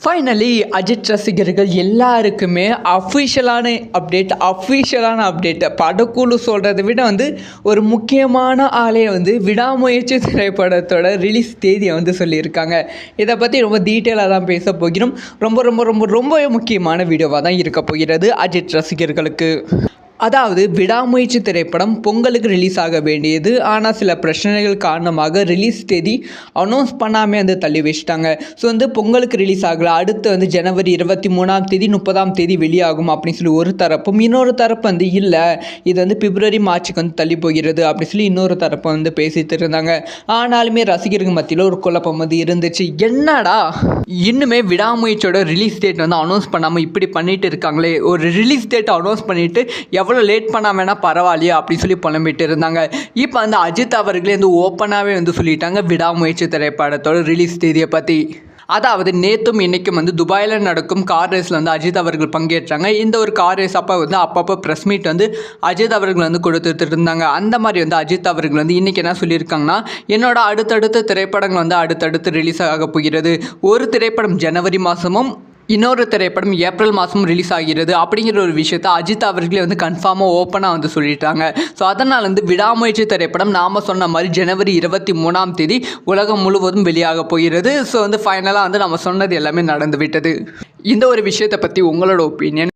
Finally Ajith ரசிகர்கள் எல்லாருக்குமே அஃபிஷியலான update படக்குழு சொல்கிறத விட ஒரு முக்கியமான ஆளே விடாமுயற்சி திரைப்படத்தோட ரிலீஸ் தேதியை சொல்லியிருக்காங்க. இதை பற்றி ரொம்ப டீட்டெயிலாக தான் பேச போகிறோம். ரொம்ப ரொம்ப ரொம்ப ரொம்ப முக்கியமான வீடியோவாக தான் இருக்க போகிறது அஜித் ரசிகர்களுக்கு. அதாவது விடாமுயற்சி திரைப்படம் பொங்கலுக்கு ரிலீஸ் ஆக வேண்டியது, ஆனால் சில பிரச்சனைகள் காரணமாக ரிலீஸ் தேதி அனௌன்ஸ் பண்ணாமல் தள்ளி வச்சிட்டாங்க. ஸோ பொங்கலுக்கு ரிலீஸ் ஆகலை, அடுத்து ஜனவரி 23ஆம் தேதி 30ஆம் தேதி வெளியாகும் அப்படின்னு சொல்லி ஒரு தரப்பும், இன்னொரு தரப்பு இல்லை இது பிப்ரவரி மார்ச்சுக்கு தள்ளி போகிறது அப்படின்னு சொல்லி இன்னொரு தரப்பு பேசிட்டு இருந்தாங்க. ஆனாலுமே ரசிகர்கள் மத்தியில் ஒரு குழப்பம் இருந்துச்சு. என்னடா இன்னுமே விடாமுயற்சியோட ரிலீஸ் டேட் அனௌன்ஸ் பண்ணாமல் இப்படி பண்ணிட்டு இருக்காங்களே, ஒரு ரிலீஸ் டேட் அனௌன்ஸ் பண்ணிட்டு எவ்வளோ லேட் பண்ணால் வேணால் பரவாயில்லையே அப்படின்னு சொல்லி புலம்பிட்டு இருந்தாங்க. இப்போ அஜித் அவர்களே ஓப்பனாகவே சொல்லிட்டாங்க விடாமுயற்சி திரைப்படத்தோட ரிலீஸ் தேதியை பற்றி. அதாவது நேற்றும் இன்றைக்கும் துபாயில் நடக்கும் கார் ரேஸில் அஜித் அவர்கள் பங்கேற்றாங்க. இந்த ஒரு கார் ரேஸ் அப்பப்போ ப்ரெஸ் மீட் அஜித் அவர்கள் கொடுத்துட்டு இருந்தாங்க. அந்த மாதிரி அஜித் அவர்கள் இன்றைக்கி என்ன சொல்லியிருக்காங்கன்னா, என்னோட அடுத்தடுத்த திரைப்படங்கள் அடுத்தடுத்து ரிலீஸ் ஆக போகிறது. ஒரு திரைப்படம் ஜனவரி மாதமும் இன்னொரு திரைப்படம் ஏப்ரல் மாதமும் ரிலீஸ் ஆகிறது அப்படிங்கிற ஒரு விஷயத்தை அஜித் அவர்களே கன்ஃபார்மாக ஓப்பனாக சொல்லிட்டாங்க. ஸோ அதனால் விடாமுயற்சி திரைப்படம் நாம் சொன்ன மாதிரி ஜனவரி 23ஆம் தேதி உலகம் முழுவதும் வெளியாக போகிறது. ஸோ ஃபைனலாக நம்ம சொன்னது எல்லாமே நடந்து விட்டது. இந்த ஒரு விஷயத்தை பற்றி உங்களோட ஒப்பீனியன்